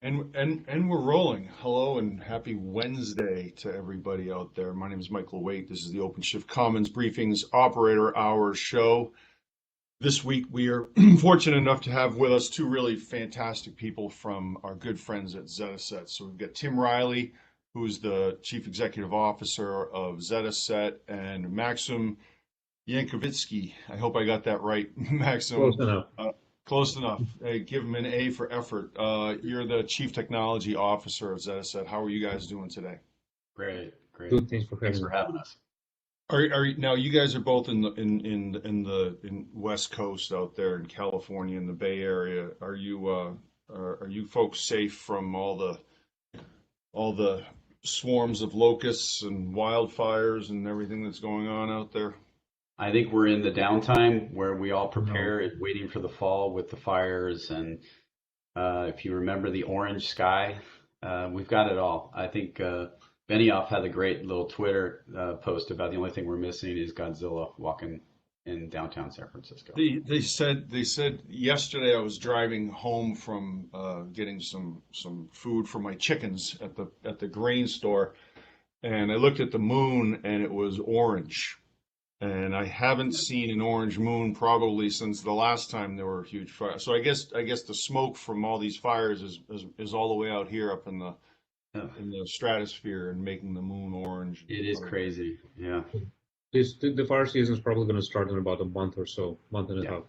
And we're rolling. Hello and happy Wednesday to everybody out there. My name is Michael Waite. This is the OpenShift Commons Briefings Operator Hour show. This week we are fortunate enough to have with us two really fantastic people from our good friends at Zettaset. So we've got Tim Riley, who's the Chief Executive Officer of Zettaset, and Maxim Yankovitsky. I hope I got that right, Close Maxim. enough. Close enough. Hey, give him an A for effort. You're the Chief Technology Officer of Zettaset. How are you guys doing today? Great, great. Good, thanks for Thanks having for me. having us. Now you guys are both in West Coast out there in California in the Bay Area. Are you folks safe from all the swarms of locusts and wildfires and everything that's going on out there? I think we're in the downtime where we all No. prepare, waiting for the fall with the fires. And if you remember the orange sky, we've got it all. I think Benioff had a great little Twitter post about the only thing we're missing is Godzilla walking in downtown San Francisco. They said yesterday I was driving home from getting some food for my chickens at the grain store, and I looked at the moon and it was orange. And I haven't seen an orange moon probably since the last time there were huge fires. So I guess the smoke from all these fires is all the way out here up in the Yeah, in the stratosphere and making the moon orange. it is crazy. Yeah, The fire season is probably going to start in about a month or so, month and a yeah. half.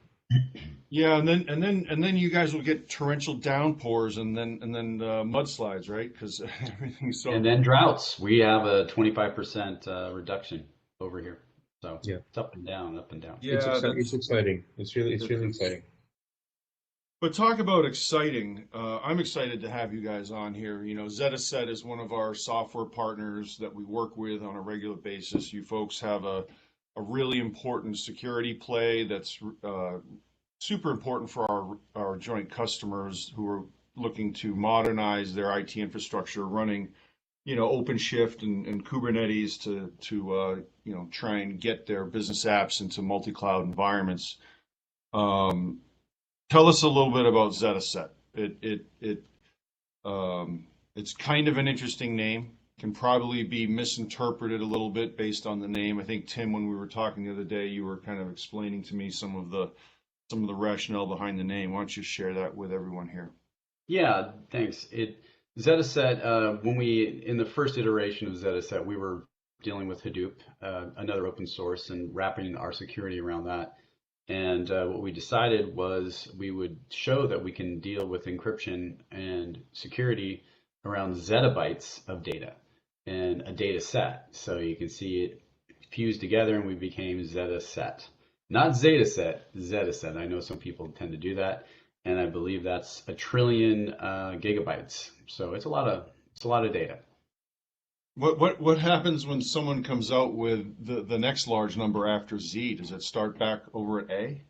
Yeah, and then you guys will get torrential downpours and then mudslides, right? Because everything's And so. then droughts. We have a 25% reduction over here. So Yeah, it's up and down, up and down. Yeah, it's exciting. It's really it's exciting. But talk about exciting. I'm excited to have you guys on here. You know, Zettaset is one of our software partners that we work with on a regular basis. You folks have a really important security play that's super important for our joint customers who are looking to modernize their IT infrastructure running, OpenShift and Kubernetes to try and get their business apps into multi-cloud environments. Um, Tell us a little bit about Zettaset. It's kind of an interesting name. Can probably be misinterpreted a little bit based on the name. I think Tim, when we were talking the other day, you were kind of explaining to me some of the rationale behind the name. Why don't you share that with everyone here? Yeah, thanks. Zetaset, when we, in the first iteration of Zetaset, we were dealing with Hadoop, another open source, and wrapping our security around that. And what we decided was we would show that we can deal with encryption and security around zettabytes of data and a data set. So you can see it fused together and we became Zetaset. Not Zetaset, Zetaset. I know some people tend to do that, and I believe that's a trillion gigabytes. So it's a lot of data. What happens when someone comes out with the next large number after Z? Does it start back over at A?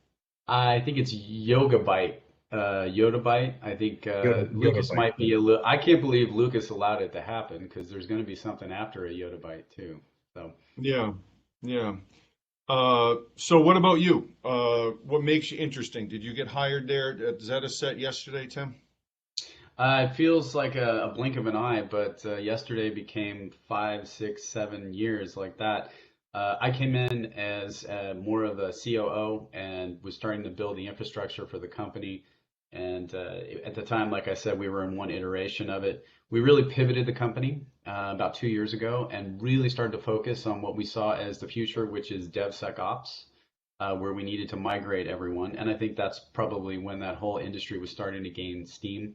I think it's yogabyte, yottabyte. I think Yoga Lucas bike. might be a little. I can't believe Lucas allowed it to happen because there's going to be something after a yottabyte too. So Yeah, yeah. So what about you? What makes you interesting? Did you get hired there at Zetaset yesterday, Tim? it feels like a blink of an eye, but yesterday became 5, 6, 7 years like that. I came in as more of a COO and was starting to build the infrastructure for the company. And at the time, like I said, we were in one iteration of it. We really pivoted the company about 2 years ago and really started to focus on what we saw as the future, which is DevSecOps, where we needed to migrate everyone. And I think that's probably when that whole industry was starting to gain steam.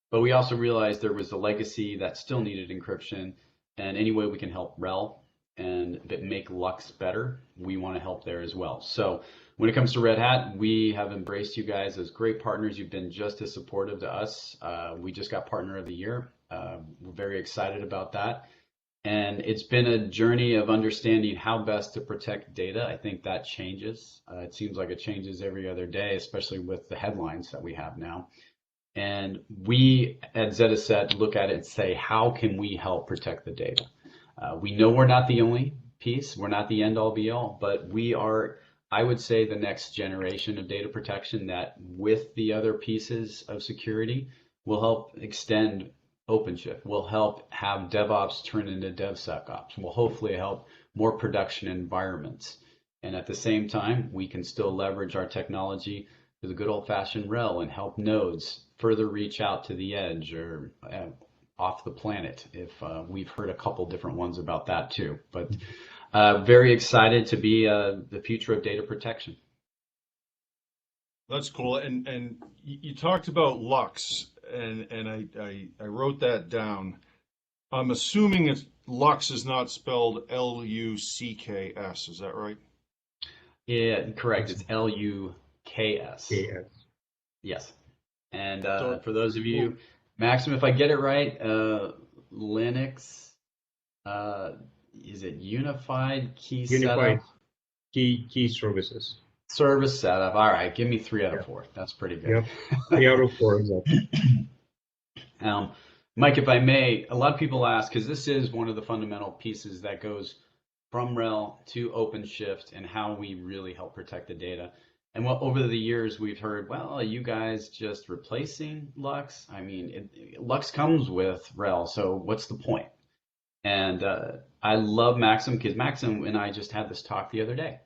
But we also realized there was a legacy that still needed encryption, and any way we can help RHEL and make Lux better, we want to help there as well. So when it comes to Red Hat, we have embraced you guys as great partners. You've been just as supportive to us. We just got Partner of the Year. We're very excited about that. And it's been a journey of understanding how best to protect data. I think that changes. It seems like it changes every other day, especially with the headlines that we have now. And we at Zetaset look at it and say, how can we help protect the data? We know we're not the only piece, we're not the end all be all, but we are, I would say, the next generation of data protection that with the other pieces of security We'll help extend OpenShift. We'll help have DevOps turn into DevSecOps. We'll hopefully help more production environments. And at the same time, we can still leverage our technology to the good old-fashioned RHEL and help nodes further reach out to the edge or off the planet. If we've heard a couple different ones about that too. But very excited to be the future of data protection. That's cool. And you talked about Lux, and I wrote that down. I'm assuming it's Lux is not spelled Lucks. Is that right? Yeah, correct. It's Luks. Yes. Yes. And So, for those of you, Maxim, if I get it right, Linux, is it Unified Key Unified Setup? key services. Service setup. All right, give me 3 out of 4. That's pretty good. Yep. 3 out of 4, exactly. Mike, if I may, a lot of people ask, because this is one of the fundamental pieces that goes from RHEL to OpenShift and how we really help protect the data. And what over the years we've heard, well, are you guys just replacing Lux? I mean, Lux comes with RHEL, so what's the point? And I love Maxim because Maxim and I just had this talk the other day.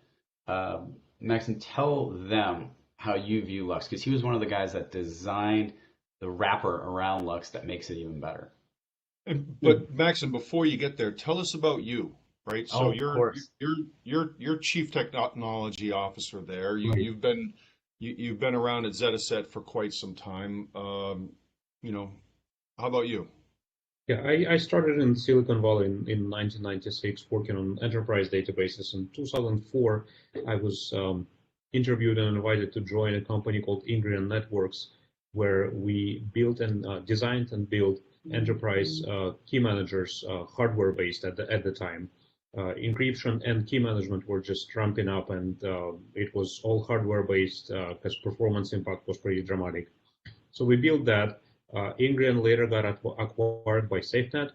Maxim, tell them how you view Lux, because he was one of the guys that designed the wrapper around Lux that makes it even better. But Maxim, before you get there, tell us about you, right? So Of course. you're chief technology officer there. Right. You've been around at Zettaset for quite some time. How about you? Yeah, I started in Silicon Valley in 1996 working on enterprise databases. In 2004, I was interviewed and invited to join a company called Ingredient Networks, where we built and designed and built enterprise key managers, hardware-based at the time. Encryption and key management were just ramping up, and it was all hardware-based because performance impact was pretty dramatic. So we built that. Ingredient later got acquired by SafeNet.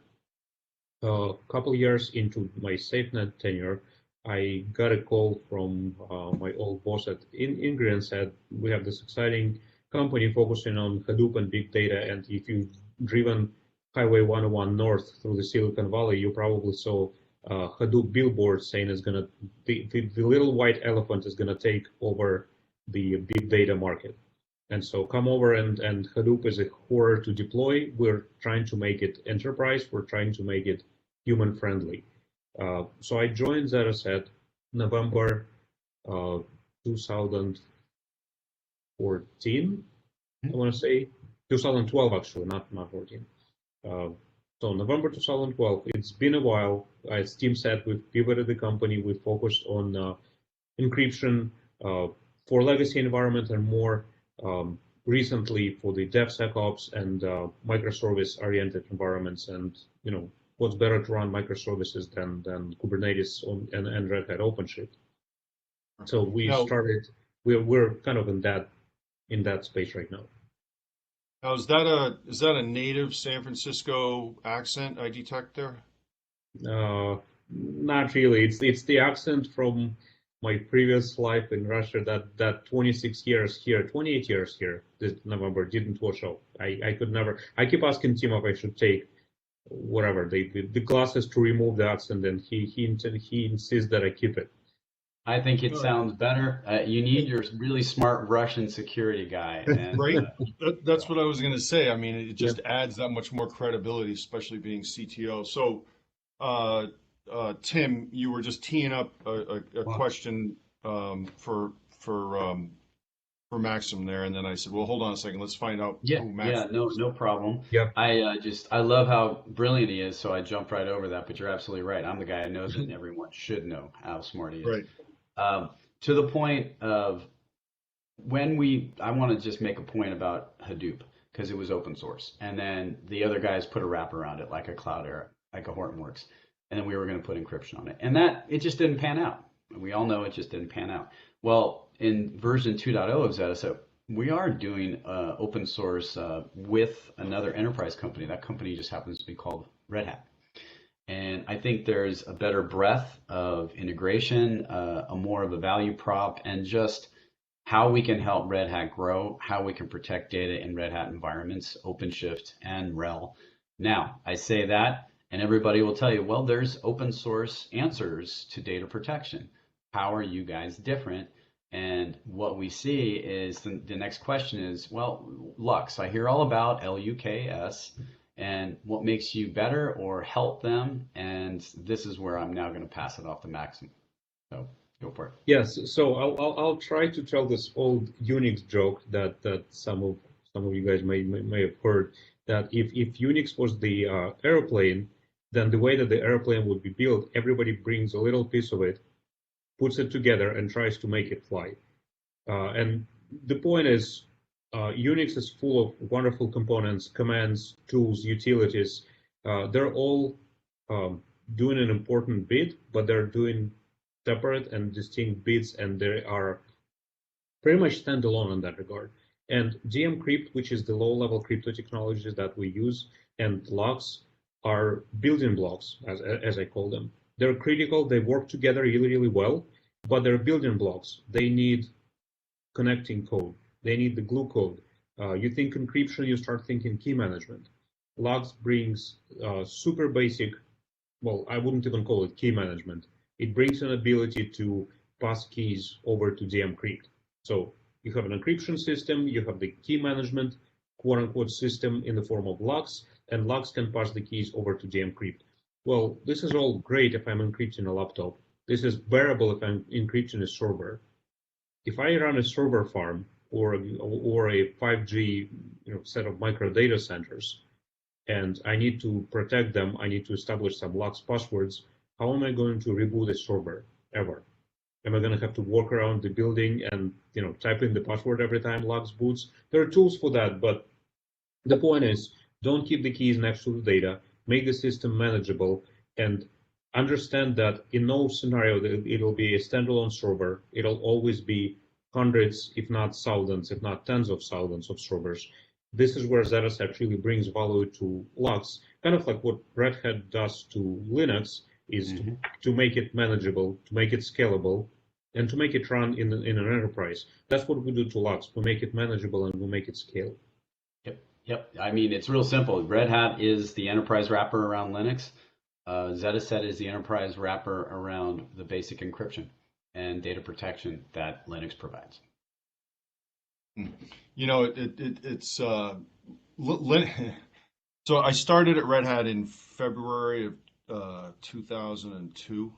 A couple years into my SafeNet tenure, I got a call from my old boss at Ingredient, said, we have this exciting company focusing on Hadoop and big data, and if you've driven Highway 101 north through the Silicon Valley, you probably saw Hadoop billboard saying it's gonna the little white elephant is gonna take over the big data market. And so come over, and Hadoop is a horror to deploy. We're trying to make it enterprise. We're trying to make it human friendly. So I joined Zettaset November 2014. I want to say 2012 actually, not 14. So November 2012. It's been a while. As Tim said, we've pivoted the company. We focused on encryption for legacy environment and more. Recently for the DevSecOps and microservice-oriented environments, and what's better to run microservices than Kubernetes and Red Hat OpenShift. So we're kind of in that space right now. Now, is that a native San Francisco accent I detect there? Not really. It's the accent from my previous life in Russia, that 26 years here, 28 years here this November didn't wash off. I could never. I keep asking Tim if I should take whatever the classes to remove the accent, and he insists that I keep it. I think it sounds better. You need your really smart Russian security guy. And, right? That's what I was going to say. I mean, it just adds that much more credibility, especially being CTO. So, Tim, you were just teeing up a question for Maxim there, and then I said, "Well, hold on a second. Let's find out who Maxim is." No problem. Yeah. I love how brilliant he is, so I jumped right over that. But you're absolutely right. I'm the guy who knows it, and everyone should know how smart he is. Right. To the point of I want to just make a point about Hadoop because it was open source, and then the other guys put a wrap around it like a Cloudera, like a Hortonworks. And then we were going to put encryption on it. And it just didn't pan out. We all know it just didn't pan out. Well, in version 2.0 of Zettaset, we are doing open source with another enterprise company. That company just happens to be called Red Hat. And I think there's a better breadth of integration, a more of a value prop, and just how we can help Red Hat grow, how we can protect data in Red Hat environments, OpenShift and RHEL. Now, I say that, and everybody will tell you, well, there's open source answers to data protection. How are you guys different? And what we see is the next question is, well, Lux, I hear all about LUKS and what makes you better or help them. And this is where I'm now going to pass it off to Maxim. So go for it. Yes, so I'll try to tell this old Unix joke that some of you guys may have heard, that if Unix was the airplane, then the way that the airplane would be built, everybody brings a little piece of it, puts it together, and tries to make it fly. And the point is, Unix is full of wonderful components, commands, tools, utilities. They're all doing an important bit, but they're doing separate and distinct bits, and they are pretty much standalone in that regard. And dmcrypt, which is the low-level crypto technologies that we use, and Lux are building blocks, as I call them. They're critical. They work together really, really well, but they're building blocks. They need connecting code. They need the glue code. You think encryption, you start thinking key management. Lux brings super basic, well, I wouldn't even call it key management. It brings an ability to pass keys over to dmcrypt. So you have an encryption system, you have the key management, quote unquote, system in the form of Lux, and Lux can pass the keys over to dmcrypt. Well, this is all great if I'm encrypting a laptop. This is bearable if I'm encrypting a server. If I run a server farm or a 5G set of micro data centers, and I need to protect them, I need to establish some Lux passwords, how am I going to reboot a server ever? Am I going to have to walk around the building and type in the password every time Lux boots? There are tools for that, but the point is, don't keep the keys next to the data, make the system manageable, and understand that in no scenario that it'll be a standalone server. It'll always be hundreds, if not thousands, if not tens of thousands of servers. This is where Zettaset really brings value to Lux, kind of like what Red Hat does to Linux, is to make it manageable, to make it scalable, and to make it run in an enterprise. That's what we do to Lux. We make it manageable and we make it scale. Yep. I mean, it's real simple. Red Hat is the enterprise wrapper around Linux. Zettaset is the enterprise wrapper around the basic encryption and data protection that Linux provides. It's so I started at Red Hat in February of 2002.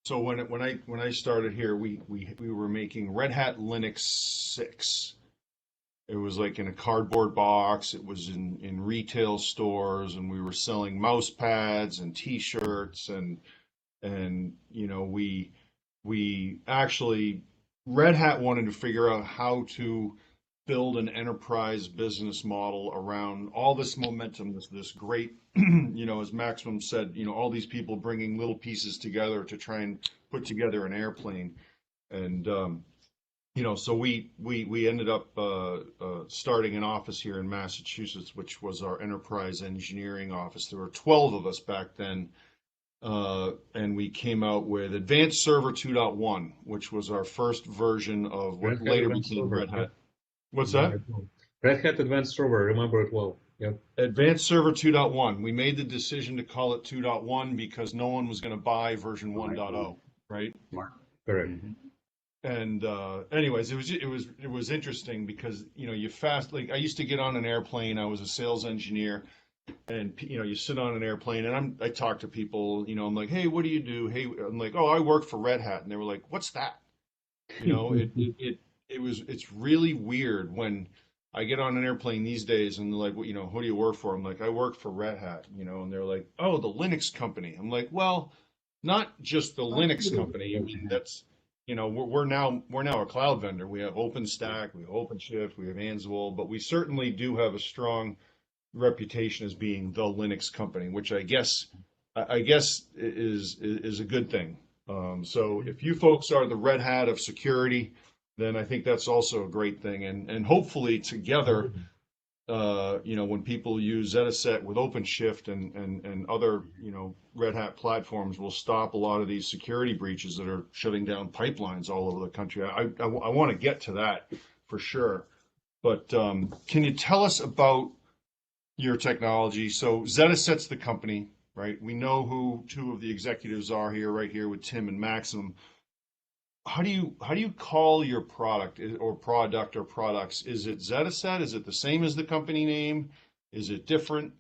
So when I started here, we were making Red Hat Linux 6. It was like in a cardboard box. It was in retail stores, and we were selling mouse pads and T-shirts, and we actually, Red Hat wanted to figure out how to build an enterprise business model around all this momentum, this great, as Maximum said, all these people bringing little pieces together to try and put together an airplane. And so we ended up starting an office here in Massachusetts, which was our enterprise engineering office. There were 12 of us back then, and we came out with Advanced Server 2.1, which was our first version of what later became Red Hat. What's that? Red Hat Advanced Server, remember it well. Yep. Advanced Server 2.1. We made the decision to call it 2.1 because no one was going to buy version 1.0, right? Correct. And anyways, it was interesting because I used to get on an airplane. I was a sales engineer, and you sit on an airplane, and I talk to people. I'm like, hey, what do you do? Hey, I'm like, oh, I work for Red Hat, and they were like, what's that? It's really weird when I get on an airplane these days, and they're like, well, who do you work for? I'm like, I work for Red Hat, and they're like, oh, the Linux company. I'm like, well, not just the Linux company. I mean, that's we're now a cloud vendor. We have OpenStack, we have OpenShift, we have Ansible, but we certainly do have a strong reputation as being the Linux company, which I guess is a good thing. So if you folks are the Red Hat of security, then I think that's also a great thing. And hopefully together, when people use Zettaset with OpenShift and other, Red Hat platforms will stop a lot of these security breaches that are shutting down pipelines all over the country. I want to get to that for sure. But can you tell us about your technology? So Zettaset's the company, right? We know who two of the executives are here, right here with Tim and Maxim. How do you call your product or product or products? Is it Zettaset? Is it the same as the company name? Is it different?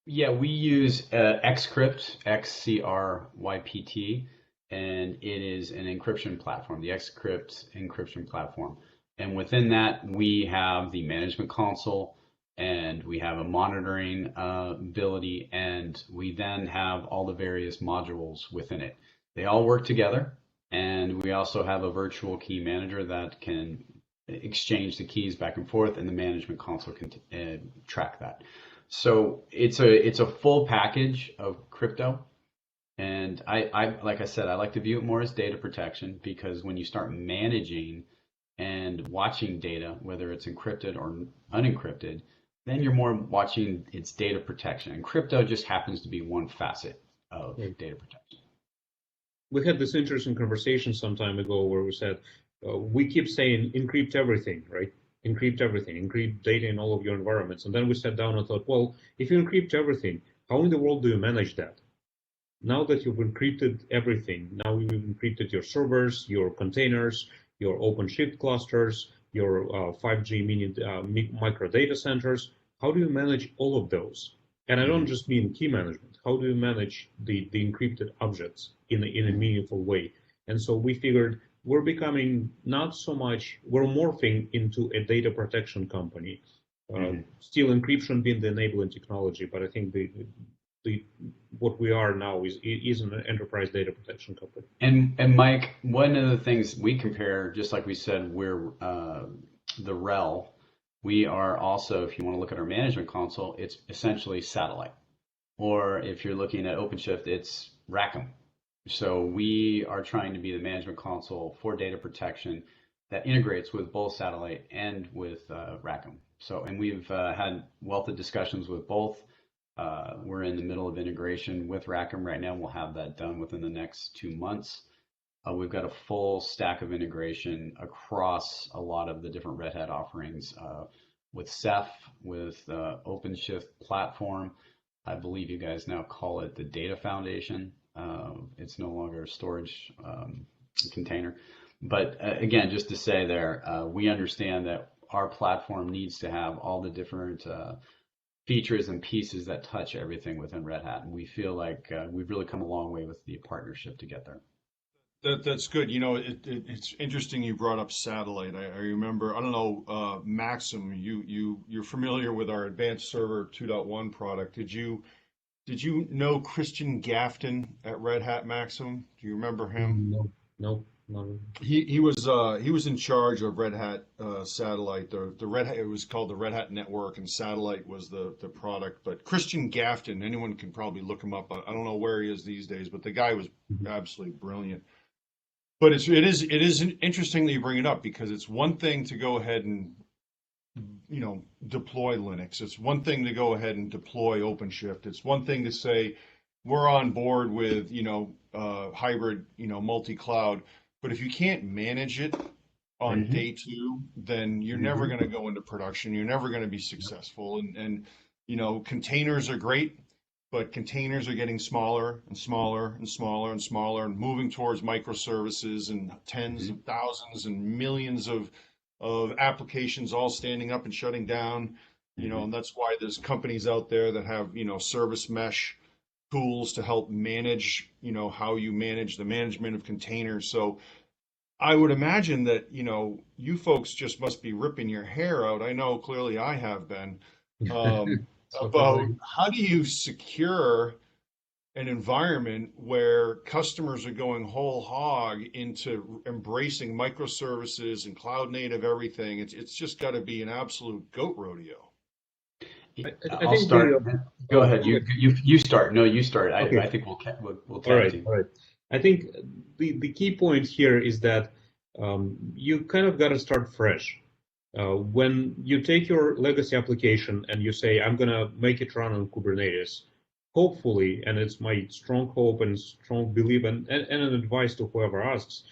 Yeah, we use Xcrypt, XCRYPT, and it is an encryption platform, the Xcrypt encryption platform. And within that, we have the management console, and we have a monitoring ability, and we then have all the various modules within it. They all work together, and we also have a virtual key manager that can exchange the keys back and forth, and the management console can track that. So it's a full package of crypto, and I like I said, I like to view it more as data protection, because when you start managing and watching data, whether it's encrypted or unencrypted, then you're more watching its data protection. And crypto just happens to be one facet of data protection. We had this interesting conversation some time ago where we said, we keep saying encrypt everything, right? Encrypt everything, encrypt data in all of your environments. And then we sat down and thought, well, if you encrypt everything, how in the world do you manage that? Now that you've encrypted everything, now you've encrypted your servers, your containers, your OpenShift clusters, your 5G mini micro data centers. How do you manage all of those? And I don't just mean key management. How do you manage the encrypted objects in a meaningful way? And so we figured we're becoming not so much, we're morphing into a data protection company. Still encryption being the enabling technology, but I think what we are now is an enterprise data protection company. And Mike, one of the things we compare, just like we said, we're the RHEL. We are also, if you want to look at our management console, it's essentially satellite. Or if you're looking at OpenShift, it's Rackham. So we are trying to be the management console for data protection that integrates with both satellite and with Rackham. So, and we've had wealth of discussions with both. We're in the middle of integration with Rackham right now. We'll have that done within the next 2 months. We've got a full stack of integration across a lot of the different Red Hat offerings with Ceph, with OpenShift platform. I believe you guys now call it the Data Foundation. It's no longer a storage container. But again, just to say there, we understand that our platform needs to have all the different features and pieces that touch everything within Red Hat. And we feel like we've really come a long way with the partnership to get there. That's good. It's interesting you brought up satellite. I remember, I don't know, Maxim, you're familiar with our Advanced Server 2.1 product. Did you know Christian Gafton at Red Hat, Maxim? Do you remember him? No. He was in charge of Red Hat Satellite. The Red Hat, it was called the Red Hat Network, and Satellite was the product. But Christian Gafton, anyone can probably look him up. I don't know where he is these days, but the guy was absolutely brilliant. But it is interesting that you bring it up, because it's one thing to go ahead and deploy Linux. It's one thing to go ahead and deploy OpenShift. It's one thing to say we're on board with hybrid multi-cloud. But if you can't manage it on day two, then you're never going to go into production. You're never going to be successful. And containers are great, but containers are getting smaller and smaller and smaller and smaller, and moving towards microservices and tens of thousands and millions of applications all standing up and shutting down. And that's why there's companies out there that have service mesh tools to help manage how you manage the management of containers. So I would imagine that you folks just must be ripping your hair out. I know clearly I have been about how do you secure an environment where customers are going whole hog into embracing microservices and cloud native everything. It's just got to be an absolute goat rodeo. I'll start. Go ahead. You start. No, you start. Okay. I think we'll tag team. All right. I think the key point here is that you kind of got to start fresh. When you take your legacy application and you say, I'm going to make it run on Kubernetes, hopefully, and it's my strong hope and strong belief and an advice to whoever asks,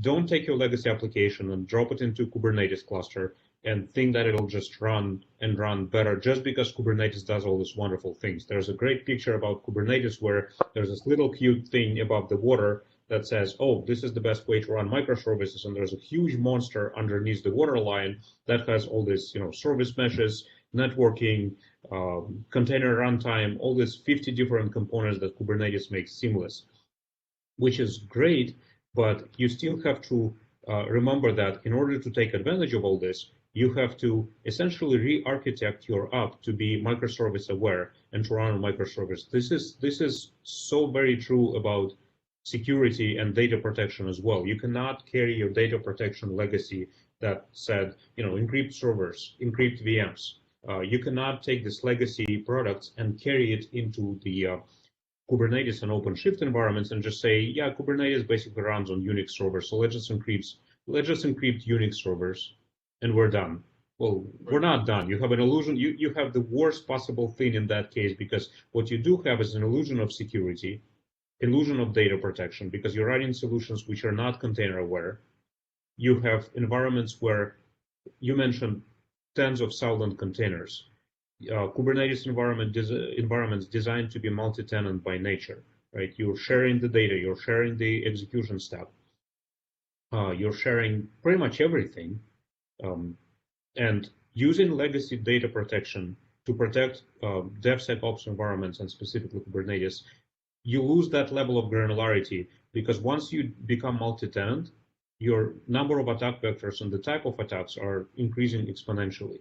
don't take your legacy application and drop it into Kubernetes cluster and think that it'll just run and run better just because Kubernetes does all these wonderful things. There's a great picture about Kubernetes where there's this little cute thing above the water that says, oh, this is the best way to run microservices, and there's a huge monster underneath the waterline that has all this, service meshes, networking, container runtime, all these 50 different components that Kubernetes makes seamless, which is great, but you still have to remember that in order to take advantage of all this, you have to essentially re-architect your app to be microservice aware and to run on microservice. This is so very true about security and data protection as well. You cannot carry your data protection legacy that said, encrypt servers, encrypt VMs. You cannot take this legacy products and carry it into the Kubernetes and OpenShift environments and just say, yeah, Kubernetes basically runs on Unix servers, so let's just encrypt Unix servers, and we're done. Well, we're not done. You have an illusion. You have the worst possible thing in that case, because what you do have is an illusion of security, illusion of data protection, because you're writing solutions which are not container aware. You have environments where you mentioned tens of thousand containers. Kubernetes environments designed to be multi-tenant by nature, right? You're sharing the data, you're sharing the execution step, you're sharing pretty much everything, and using legacy data protection to protect DevSecOps environments and specifically Kubernetes, you lose that level of granularity, because once you become multi-tenant, your number of attack vectors and the type of attacks are increasing exponentially.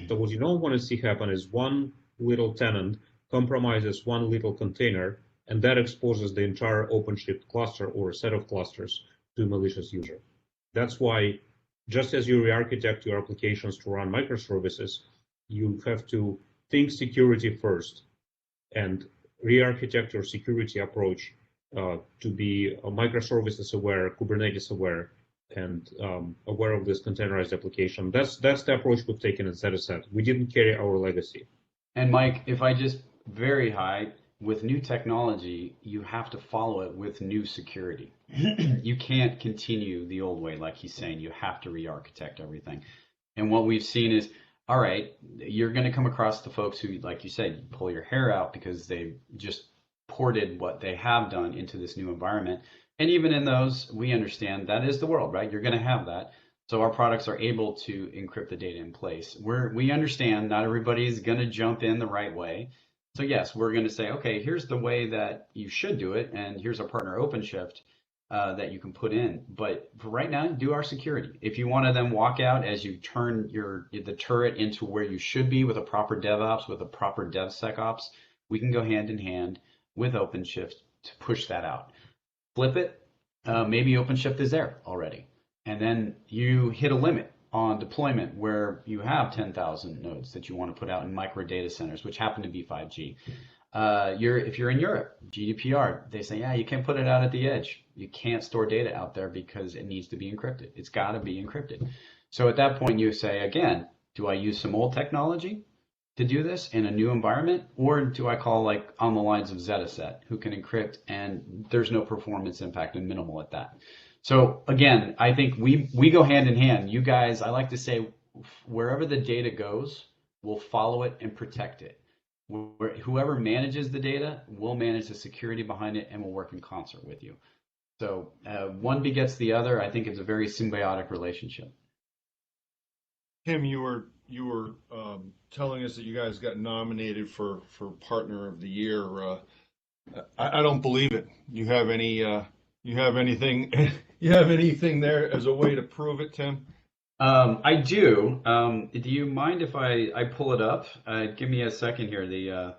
So what you don't want to see happen is one little tenant compromises one little container, and that exposes the entire OpenShift cluster or a set of clusters to a malicious user. That's why, just as you re-architect your applications to run microservices, you have to think security first and re-architect your security approach to be microservices aware, Kubernetes aware, and aware of this containerized application. That's the approach we've taken at Zettaset. We didn't carry our legacy. And Mike, if I just very high, with new technology, you have to follow it with new security. You can't continue the old way, like he's saying. You have to re-architect everything. And what we've seen is, all right, you're going to come across the folks who, like you said, you pull your hair out because they just ported what they have done into this new environment. And even in those, we understand that is the world, right? You're going to have that. So our products are able to encrypt the data in place. We understand not everybody is going to jump in the right way. So yes, we're going to say, okay, here's the way that you should do it, and here's our partner OpenShift that you can put in. But for right now, do our security. If you want to then walk out as you turn the turret into where you should be with a proper DevOps, with a proper DevSecOps, we can go hand in hand with OpenShift to push that out. Flip it, maybe OpenShift is there already. And then you hit a limit on deployment where you have 10,000 nodes that you want to put out in micro data centers, which happen to be 5G. If you're in Europe, GDPR, they say, yeah, you can't put it out at the edge. You can't store data out there because it needs to be encrypted. It's got to be encrypted. So at that point, you say, again, do I use some old technology to do this in a new environment, or do I call like on the lines of Zettaset, who can encrypt and there's no performance impact and minimal at that? So again, I think we go hand in hand. You guys, I like to say, wherever the data goes, we'll follow it and protect it. Whoever manages the data will manage the security behind it and will work in concert with you. So one begets the other. I think it's a very symbiotic relationship. Tim, you were telling us that you guys got nominated for Partner of the Year. I don't believe it. You have anything there as a way to prove it, Tim? I do. Do you mind if I pull it up? Give me a second here.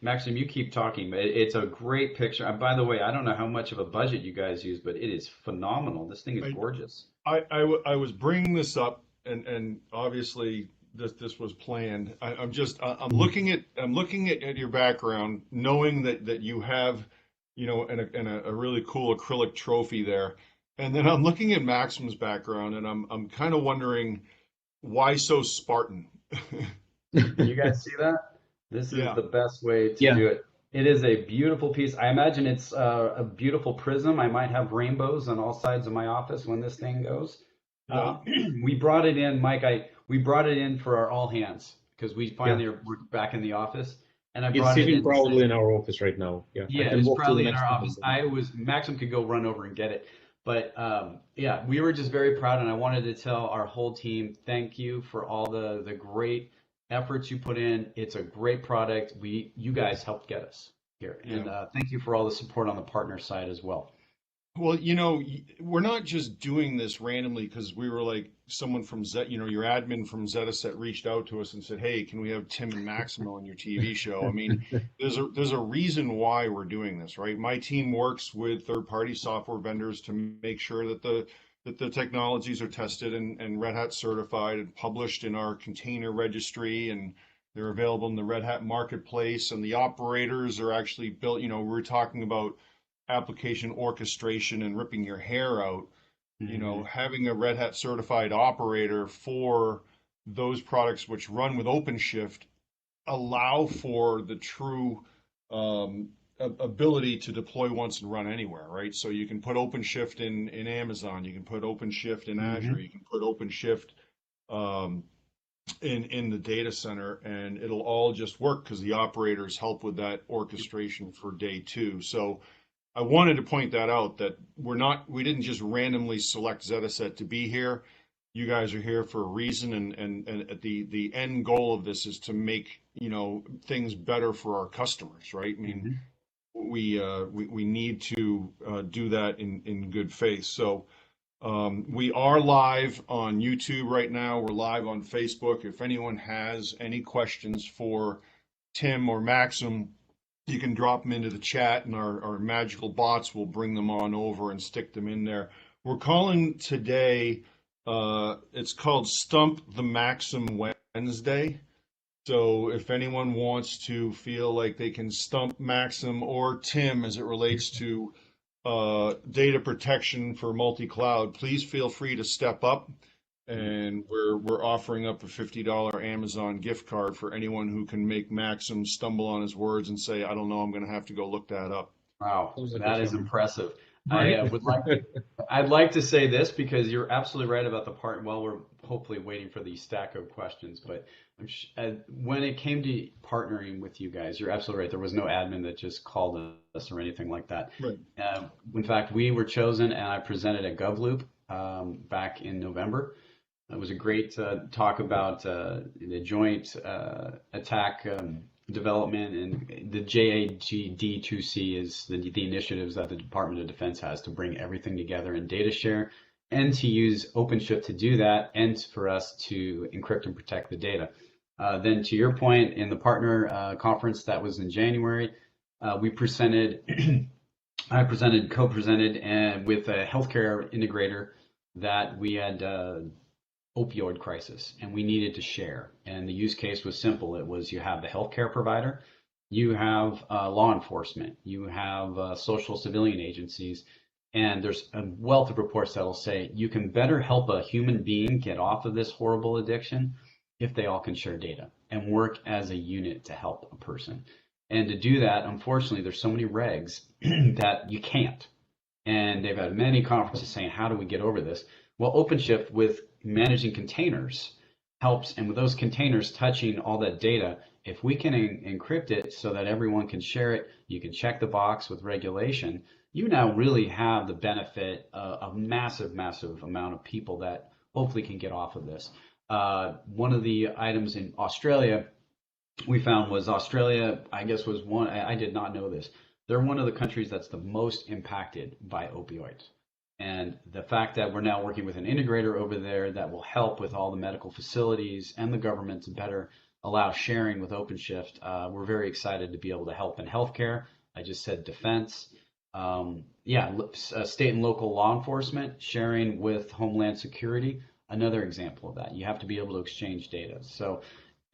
Maxim, you keep talking, but it's a great picture. By the way, I don't know how much of a budget you guys use, but it is phenomenal. This thing is gorgeous. I was bringing this up, and obviously this was planned. I'm looking at your background, knowing that you have, and a really cool acrylic trophy there. And then I'm looking at Maxim's background, and I'm kind of wondering why so Spartan. You guys see that? This is Yeah. the best way to Yeah, do it. It is a beautiful piece. I imagine it's a beautiful prism. I might have rainbows on all sides of my office when this thing goes. Yeah. We brought it in, Mike. We brought it in for our all hands because we yeah. finally we're back in the office, and I It's brought it sitting in to proudly say, in our office right now. Yeah, I yeah, can it's walk to the probably in next our one. office. Maxim could go run over and get it. But yeah, we were just very proud, and I wanted to tell our whole team thank you for all the great efforts you put in. It's a great product. You guys helped get us here, Yeah. and thank you for all the support on the partner side as well. Well, we're not just doing this randomly because we were like someone from your admin from Zettaset reached out to us and said, "Hey, can we have Tim and Maximo on your TV show?" I mean, there's a reason why we're doing this, right? My team works with third-party software vendors to make sure that the technologies are tested and Red Hat certified and published in our container registry, and they're available in the Red Hat marketplace, and the operators are actually built. We're talking about application orchestration and ripping your hair out, Hmm. having a Red Hat certified operator for those products which run with OpenShift allow for the true ability to deploy once and run anywhere, right? So you can put OpenShift in Amazon, you can put OpenShift in Azure, Hmm. you can put OpenShift um, in the data center, and it'll all just work because the operators help with that orchestration for day two. So I wanted to point that out that we didn't just randomly select Zettaset to be here. You guys are here for a reason, and at the end goal of this is to make, things better for our customers, right? I mean, Hmm. we need to do that in good faith. So we are live on YouTube right now. We're live on Facebook. If anyone has any questions for Tim or Maxim, you can drop them into the chat, and our magical bots will bring them on over and stick them in there. We're calling today, it's called Stump the Maxim Wednesday. So if anyone wants to feel like they can stump Maxim or Tim as it relates to data protection for multi-cloud, please feel free to step up. And we're offering up a $50 Amazon gift card for anyone who can make Maxim stumble on his words and say, "I don't know, I'm going to have to go look that up." Wow, Sounds like a that is challenge, impressive. I right? I'd like to say this because you're absolutely right about the part. While we're hopefully waiting for the stack of questions, but when it came to partnering with you guys, you're absolutely right. There was no admin that just called us or anything like that. Right. In fact, we were chosen, and I presented at GovLoop back in November. It was a great talk about the joint attack development, and the JAGD2C is the initiatives that the Department of Defense has to bring everything together and data share, and to use OpenShift to do that, and for us to encrypt and protect the data. Then, to your point, in the partner conference that was in January, we presented, co-presented, and with a healthcare integrator that we had opioid crisis and we needed to share. And the use case was simple. It was you have the healthcare provider, you have law enforcement, you have social civilian agencies, and there's a wealth of reports that'll say you can better help a human being get off of this horrible addiction if they all can share data and work as a unit to help a person. And to do that, unfortunately, there's so many regs that you can't. And they've had many conferences saying, how do we get over this? Well, OpenShift with managing containers helps, and with those containers touching all that data, if we can encrypt it so that everyone can share it, you can check the box with regulation, you now really have the benefit of a massive, massive amount of people that hopefully can get off of this. One of the items in Australia we found was Australia, I guess, was one, I did not know this. They're one of the countries that's the most impacted by opioids. And the fact that we're now working with an integrator over there that will help with all the medical facilities and the government to better allow sharing with OpenShift, we're very excited to be able to help in healthcare. I just said defense. State and local law enforcement sharing with Homeland Security, another example of that. You have to be able to exchange data. So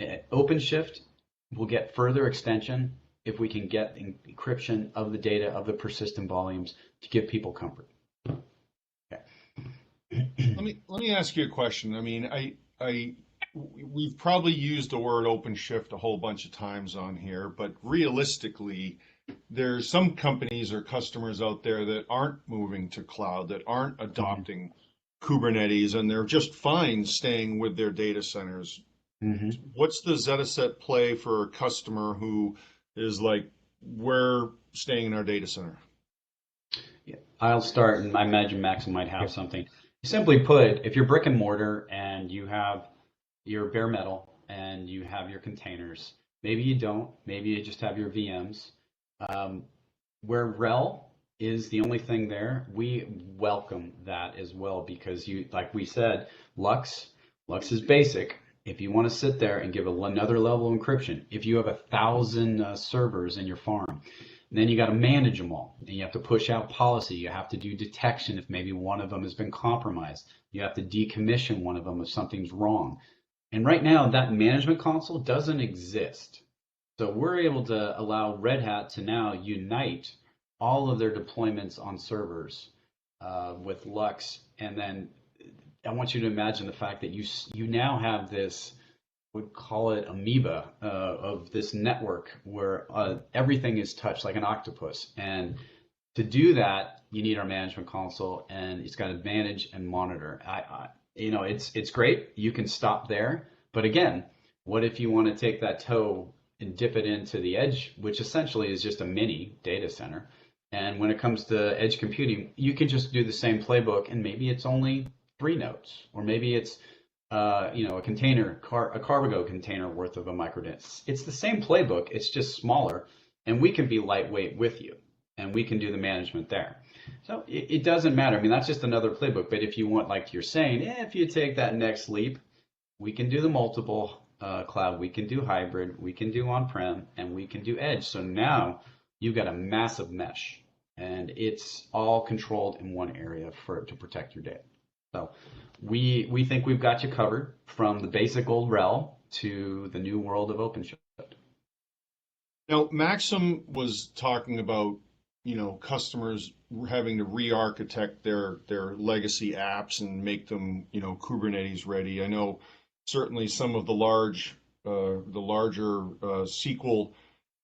OpenShift will get further extension if we can get encryption of the data of the persistent volumes to give people comfort. Okay. let me ask you a question. I mean, we've probably used the word OpenShift a whole bunch of times on here, but realistically, there's some companies or customers out there that aren't moving to cloud, that aren't adopting Kubernetes, and they're just fine staying with their data centers. Mm-hmm. What's the Zettaset play for a customer who is like, we're staying in our data center? Yeah, I'll start, and I imagine Maxim might have Yep. something. Simply put, if you're brick and mortar and you have your bare metal and you have your containers, maybe you don't, maybe you just have your VMs. Um, where RHEL is the only thing there, we welcome that as well because you, like we said, Lux is basic. If you want to sit there and give another level of encryption, if you have 1,000 servers in your farm, then you got to manage them all. And you have to push out policy. You have to do detection if maybe one of them has been compromised. You have to decommission one of them if something's wrong. And right now, that management console doesn't exist. So we're able to allow Red Hat to now unite all of their deployments on servers with Lux. And then I want you to imagine the fact that you now have this, would call it amoeba of this network where everything is touched like an octopus. And to do that, you need our management console, and it's got to manage and monitor. It's great. You can stop there, but again, what if you want to take that toe and dip it into the edge, which essentially is just a mini data center? And when it comes to edge computing, you can just do the same playbook, and maybe it's only 3 nodes, or maybe it's a container, a cargo container worth of a microdata. It's the same playbook. It's just smaller, and we can be lightweight with you, and we can do the management there. So it doesn't matter. I mean, that's just another playbook. But if you want, like you're saying, if you take that next leap, we can do the multiple cloud. We can do hybrid. We can do on-prem, and we can do edge. So now you've got a massive mesh, and it's all controlled in one area to protect your data. So we think we've got you covered from the basic old RHEL to the new world of OpenShift. Now, Maxim was talking about, customers having to re-architect their legacy apps and make them, Kubernetes ready. I know certainly some of the larger SQL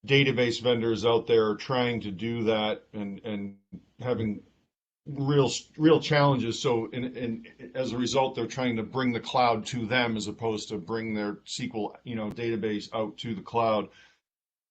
database vendors out there are trying to do that and having real challenges. So as a result, they're trying to bring the cloud to them as opposed to bring their SQL, database out to the cloud.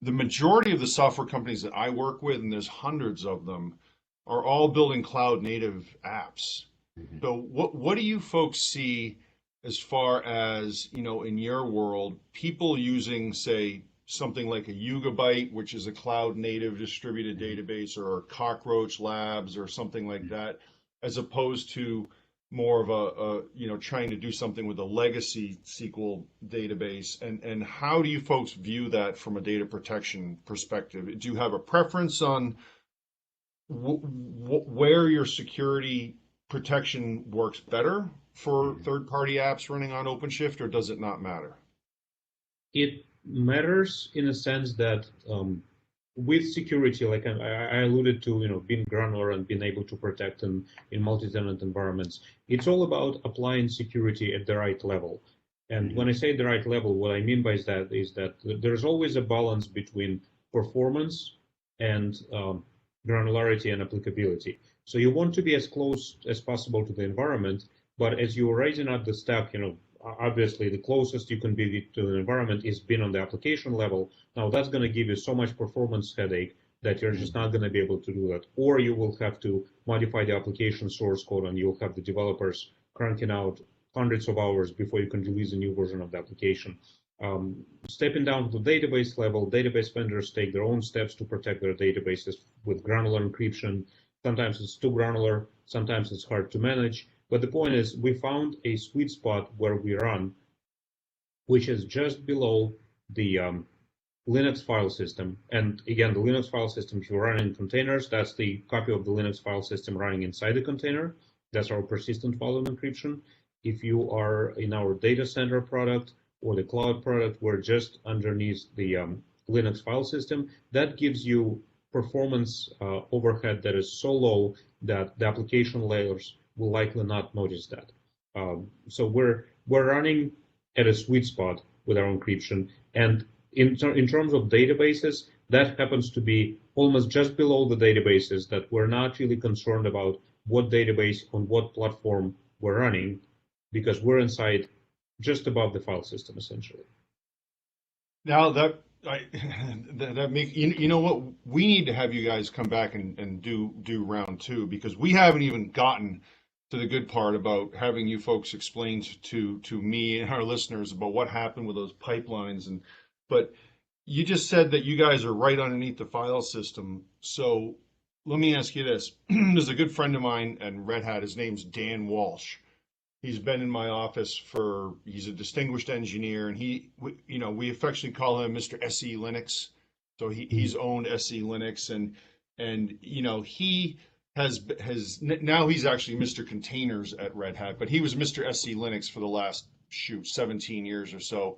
The majority of the software companies that I work with, and there's hundreds of them, are all building cloud native apps. Mm-hmm. So what do you folks see as far as, in your world, people using, say, something like a Yugabyte, which is a cloud native distributed database, or Cockroach Labs or something like that, as opposed to more of a trying to do something with a legacy SQL database? And how do you folks view that from a data protection perspective? Do you have a preference on where your security protection works better for third-party apps running on OpenShift, or does it not matter? It matters in a sense that with security, like I alluded to, being granular and being able to protect in multi-tenant environments, it's all about applying security at the right level. And when I say the right level, what I mean by that is that there's always a balance between performance and granularity and applicability. So you want to be as close as possible to the environment, but as you're raising up the stack, obviously the closest you can be to the environment is being on the application level. Now that's going to give you so much performance headache that you're just not going to be able to do that. Or you will have to modify the application source code, and you'll have the developers cranking out hundreds of hours before you can release a new version of the application. Stepping down to the database level, database vendors take their own steps to protect their databases with granular encryption. Sometimes it's too granular, sometimes it's hard to manage. But the point is, we found a sweet spot where we run, which is just below the Linux file system. And again, the Linux file system, if you're running containers, that's the copy of the Linux file system running inside the container. That's our persistent volume encryption. If you are in our data center product or the cloud product, we're just underneath the Linux file system. That gives you performance overhead that is so low that the application layers will likely not notice that. So we're running at a sweet spot with our encryption, and in terms of databases, that happens to be almost just below the databases that we're not really concerned about what database on what platform we're running, because we're inside just above the file system essentially. Now that that make you know what, we need to have you guys come back and do round two, because we haven't even gotten to the good part about having you folks explain to me and our listeners about what happened with those pipelines. And but you just said that you guys are right underneath the file system. So let me ask you this. There's a good friend of mine and Red Hat. His name's Dan Walsh. He's been in my office he's a distinguished engineer, and we affectionately call him Mr. SE Linux. So he's owned SE Linux, and he now he's actually Mr. Containers at Red Hat, but he was Mr. SE Linux for the last 17 years or so.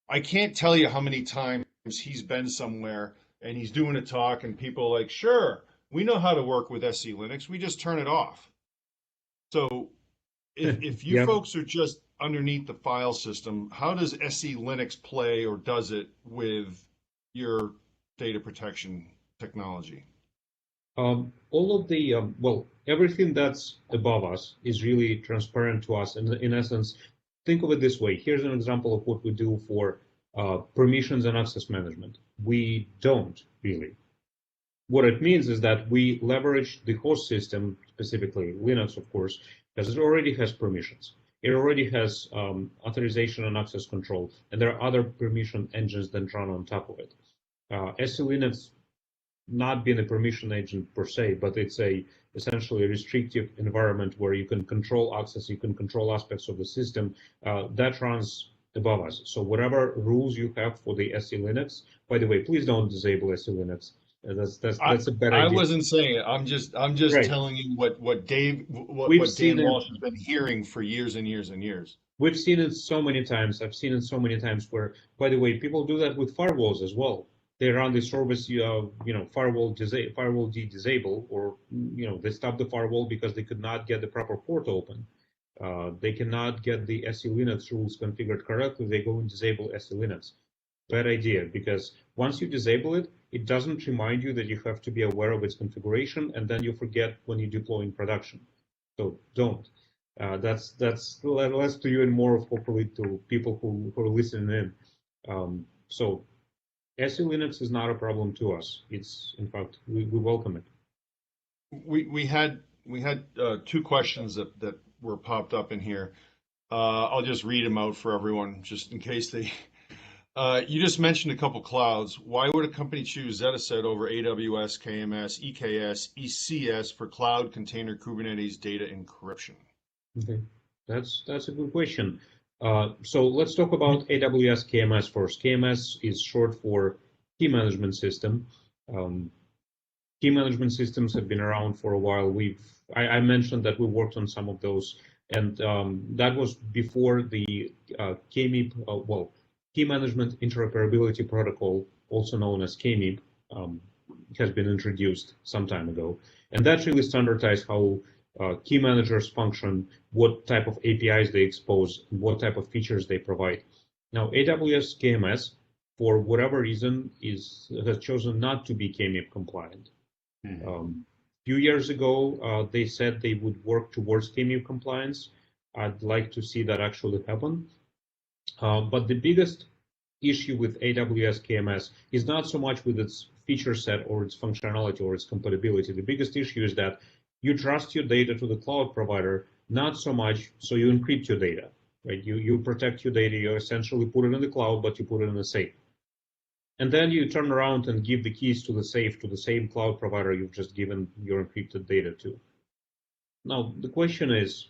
I can't tell you how many times he's been somewhere and he's doing a talk and people are like, sure, we know how to work with SE Linux, we just turn it off. So if you Yeah. folks are just underneath the file system, how does SE Linux play, or does it, with your data protection technology? All of the, everything that's above us is really transparent to us. And in essence, think of it this way. Here's an example of what we do for permissions and access management. We don't really. What it means is that we leverage the host system, specifically Linux, of course, because it already has permissions. It already has authorization and access control, and there are other permission engines that run on top of it. SE Linux not being a permission agent per se, but it's essentially a restrictive environment where you can control access, you can control aspects of the system that runs above us. So whatever rules you have for the SE Linux, by the way, please don't disable SE Linux. That's a bad I idea. wasn't saying it. I'm just Right. telling you what We've seen Dan it. Walsh has been hearing for years and years and years. We've seen it so many times. I've seen it so many times where, by the way, people do that with firewalls as well. They run the service, firewall disable, or they stop the firewall because they could not get the proper port open. They cannot get the SE Linux rules configured correctly. They go and disable SE Linux. Bad idea, because once you disable it, it doesn't remind you that you have to be aware of its configuration, and then you forget when you deploy in production. So don't. That's less to you and more hopefully to people who are listening in. So SE Linux is not a problem to us. It's, in fact, we welcome it. We had two questions that were popped up in here. I'll just read them out for everyone, just in case they. You just mentioned a couple clouds. Why would a company choose Zettaset over AWS, KMS, EKS, ECS for cloud container Kubernetes data encryption? Okay, that's a good question. So let's talk about AWS KMS first. KMS is short for Key Management System. Key management systems have been around for a while. I mentioned that we worked on some of those, and that was before the KMIP, Key Management Interoperability Protocol, also known as KMIP, has been introduced some time ago. And that really standardized how key managers function, what type of APIs they expose, what type of features they provide. Now, AWS KMS, for whatever reason, has chosen not to be KMIP compliant. A few years ago, they said they would work towards KMIP compliance. I'd like to see that actually happen. But the biggest issue with AWS KMS is not so much with its feature set or its functionality or its compatibility. The biggest issue is that you trust your data to the cloud provider, not so much so you encrypt your data, right? You protect your data, you essentially put it in the cloud, but you put it in a safe. And then you turn around and give the keys to the safe to the same cloud provider you've just given your encrypted data to. Now, the question is,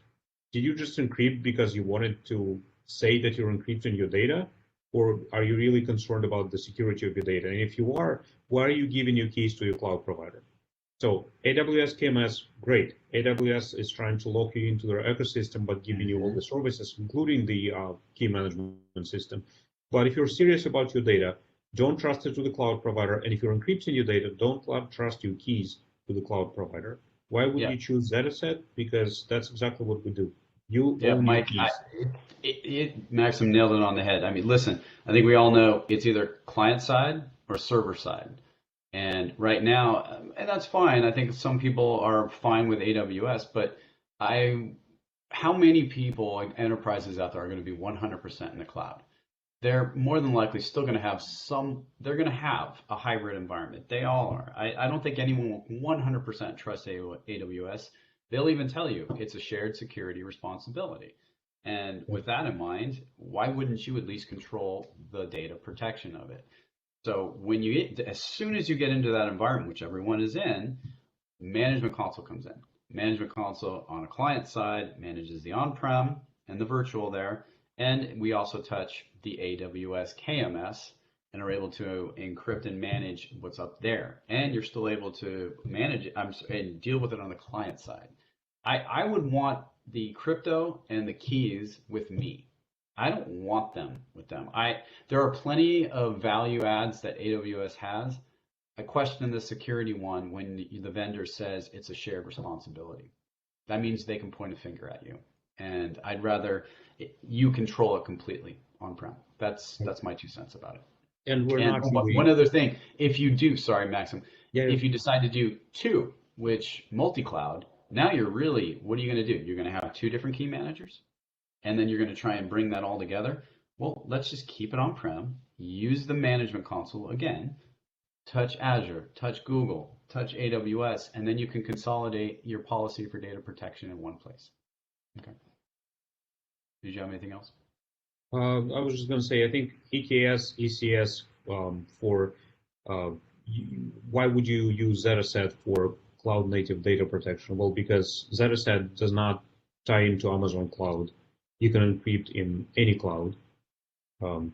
did you just encrypt because you wanted to say that you're encrypting your data? Or are you really concerned about the security of your data? And if you are, why are you giving your keys to your cloud provider? So AWS KMS, great. AWS is trying to lock you into their ecosystem, but giving you all the services, including the key management system. But if you're serious about your data, don't trust it to the cloud provider. And if you're encrypting your data, don't trust your keys to the cloud provider. Why would you choose Zettaset? Because that's exactly what we do. You Yeah, own your Mike, keys. Maxim nailed it on the head. I mean, listen, I think we all know it's either client side or server side. And right now, and that's fine. I think some people are fine with AWS, but I, how many people, like enterprises out there, are going to be 100% in the cloud? They're more than likely still going to have they're going to have a hybrid environment. They all are. I don't think anyone will 100% trust AWS. They'll even tell you it's a shared security responsibility. And with that in mind, why wouldn't you at least control the data protection of it? So when as soon as you get into that environment, which everyone is in, management console comes in. Management console on a client side manages the on-prem and the virtual there. And we also touch the AWS KMS and are able to encrypt and manage what's up there. And you're still able to manage it and deal with it on the client side. I would want the crypto and the keys with me. I don't want them with them. There are plenty of value adds that AWS has. I question the security one when the vendor says it's a shared responsibility. That means they can point a finger at you. And I'd rather you control it completely on-prem. That's my 2 cents about it. And we're And not really. one other thing, if you do, sorry, Maxim, Yeah. if you decide to do 2, which multi-cloud, now you're really, what are you going to do? You're going to have 2 different key managers, and then you're going to try and bring that all together. Well, let's just keep it on-prem, use the management console again, touch Azure, touch Google, touch AWS, and then you can consolidate your policy for data protection in one place. Okay. Did you have anything else? I was just going to say, I think EKS, ECS for why would you use Zettaset for cloud native data protection? Well, because Zettaset does not tie into Amazon cloud. You can encrypt in any cloud.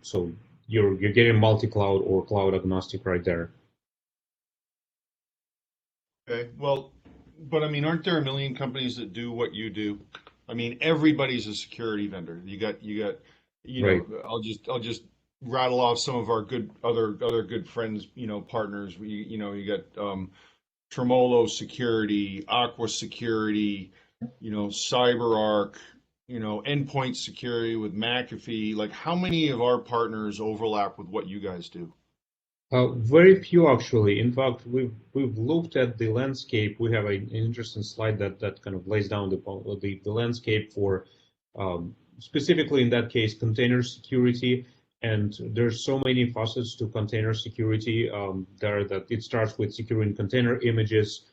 So you're getting multi-cloud or cloud agnostic right there. Okay, well, but I mean, aren't there a million companies that do what you do? I mean, everybody's a security vendor. You got, you Right. know, I'll just rattle off some of our other good friends, partners. You got Tremolo Security, Aqua Security, CyberArk, Endpoint Security with McAfee. Like, how many of our partners overlap with what you guys do? Very few, actually. In fact, we've looked at the landscape. We have an interesting slide that kind of lays down the landscape for specifically in that case container security. And there's so many facets to container security there that it starts with securing container images.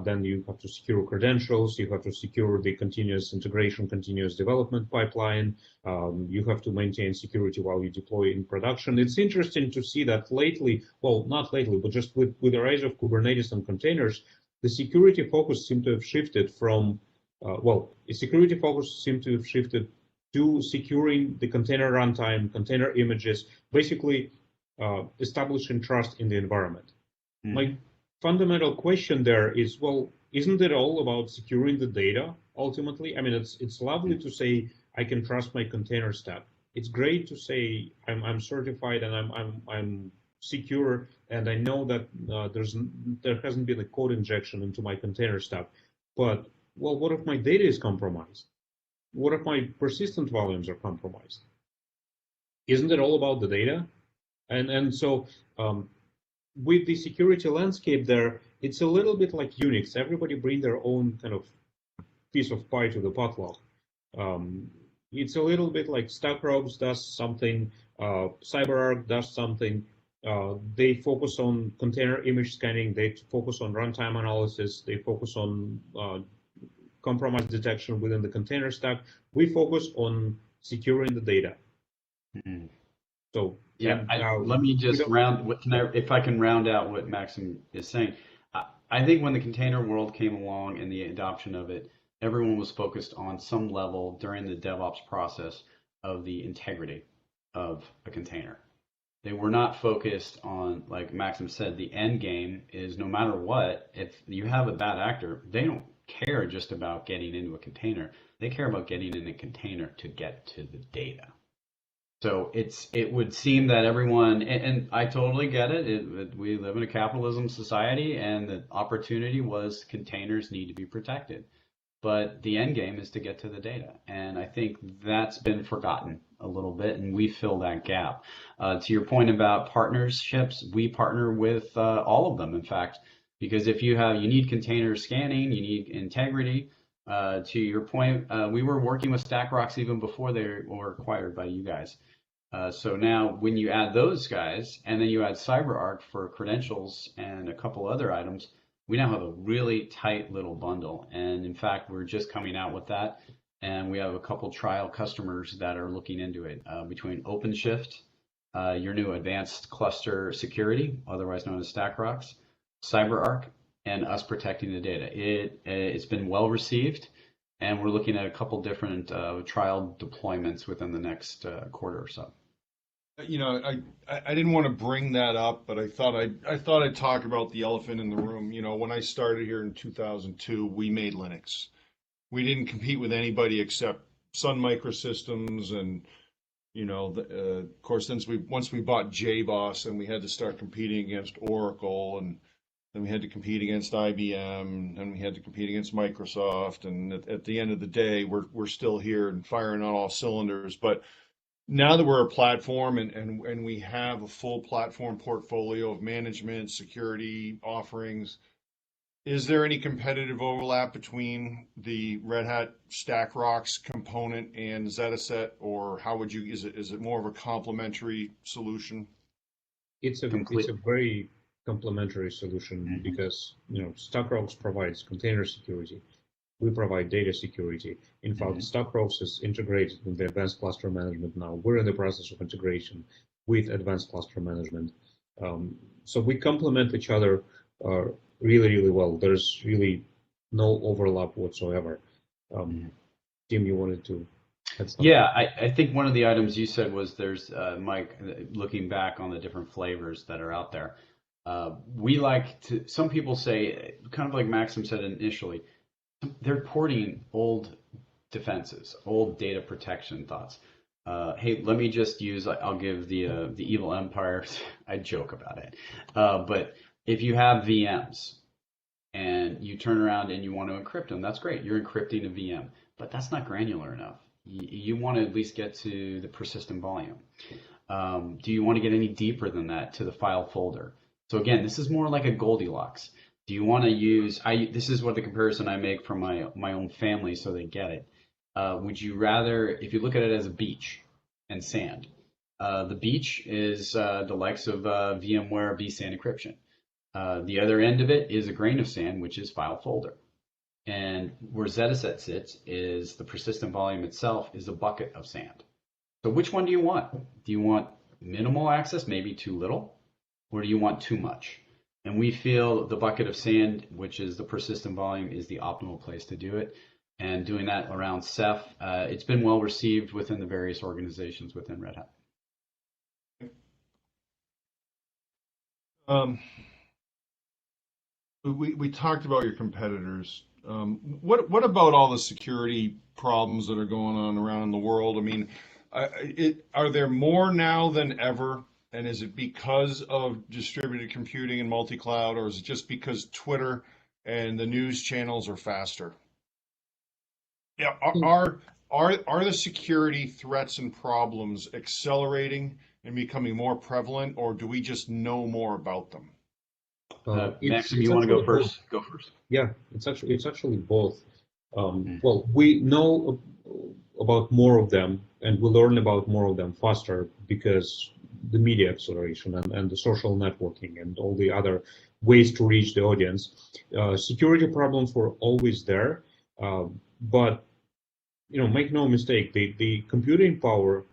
Then you have to secure credentials, you have to secure the continuous integration, continuous development pipeline. You have to maintain security while you deploy in production. It's interesting to see that lately, well, not lately, but just with the rise of Kubernetes and containers, the security focus seemed to have shifted from, to securing the container runtime, container images, basically establishing trust in the environment. Mm-hmm. My fundamental question there is, well, isn't it all about securing the data ultimately? I mean, it's lovely to say I can trust my container stack. It's great to say I'm certified and I'm secure, and I know that there hasn't been a code injection into my container stack. But well, what if my data is compromised? What if my persistent volumes are compromised? Isn't it all about the data? And so with the security landscape there, it's a little bit like Unix. Everybody bring their own kind of piece of pie to the potluck. It's a little bit like StackRox does something, CyberArk does something. They focus on container image scanning. They focus on runtime analysis. They focus on compromise detection within the container stack. We focus on securing the data. Mm-hmm. So yeah, let me just if I can round out what Maxim is saying. I think when the container world came along and the adoption of it, everyone was focused on some level during the DevOps process of the integrity of a container. They were not focused on, like Maxim said, the end game is no matter what, if you have a bad actor, they don't care just about getting into a container. They care about getting in a container to get to the data. So it would seem that everyone, and I totally get it. We live in a capitalism society, and the opportunity was containers need to be protected. but the end game is to get to the data. And I think that's been forgotten a little bit, and we fill that gap. To your point about partnerships, we partner with all of them, in fact, because if you need container scanning, you need integrity. To your point, we were working with StackRox even before they were acquired by you guys. So now when you add those guys, and then you add CyberArk for credentials and a couple other items, we now have a really tight little bundle. And in fact, we're just coming out with that. And we have a couple trial customers that are looking into it between OpenShift, your new advanced cluster security, otherwise known as StackRox, CyberArk, and us protecting the data. It's been well received, and we're looking at a couple different trial deployments within the next quarter or so. You know, I didn't want to bring that up, but I thought I'd talk about the elephant in the room. You know, when I started here in 2002, we made Linux. We didn't compete with anybody except Sun Microsystems, and you know, of course, once we bought JBoss, and we had to start competing against Oracle, and then we had to compete against IBM, and we had to compete against Microsoft, and at the end of the day, we're still here and firing on all cylinders, but now that we're a platform and we have a full platform portfolio of management, security offerings, is there any competitive overlap between the Red Hat StackRox component and Zettaset, or how would you, is it more of a complementary solution? It's a very complementary solution because, you know, StackRox provides container security. We provide data security. In fact, StackRox is integrated with the advanced cluster management now. We're in the process of integration with advanced cluster management. So we complement each other really, really well. There's really no overlap whatsoever. Tim, you wanted to add something? Yeah, I think one of the items you said was there's, Mike, looking back on the different flavors that are out there. We like to, some people say, kind of like Maxim said initially, they're porting old defenses, old data protection thoughts. Hey, let me just use, I'll give the evil empire, I joke about it. But if you have VMs and you turn around and you want to encrypt them, that's great. You're encrypting a VM, but that's not granular enough. You want to at least get to the persistent volume. Do you want to get any deeper than that to the file folder? So again, this is more like a Goldilocks. Do you want to use, this is what the comparison I make from my own family so they get it. Would you rather, if you look at it as a beach and sand, the beach is the likes of VMware vSAN encryption. The other end of it is a grain of sand, which is file folder. And where Zettaset sits is the persistent volume itself is a bucket of sand. So which one do you want? Do you want minimal access, maybe too little, or do you want too much? And we feel the bucket of sand, which is the persistent volume, is the optimal place to do it. And doing that around Ceph, it's been well received within the various organizations within Red Hat. We talked about your competitors. What about all the security problems that are going on around the world? I mean, are there more now than ever? And is it because of distributed computing and multi-cloud, or is it just because Twitter and the news channels are faster? Yeah, are the security threats and problems accelerating and becoming more prevalent, or do we just know more about them? Maxim, you want to go first? Go first. Yeah, it's actually both. Well, we know about more of them, and we learn about more of them faster because the media acceleration and the social networking and all the other ways to reach the audience. Security problems were always there, but you know, make no mistake, the computing power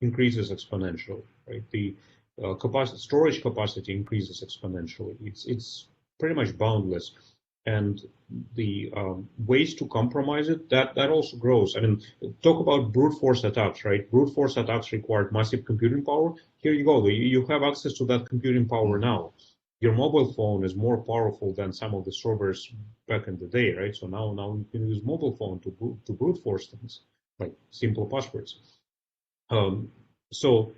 increases exponentially, right? The storage capacity increases exponentially. It's pretty much boundless, and the ways to compromise it, that also grows. I mean, talk about brute force attacks, right? Brute force attacks require massive computing power. Here you go. You have access to that computing power now. Your mobile phone is more powerful than some of the servers back in the day, right? So now you can use mobile phone to brute force things, like simple passwords. So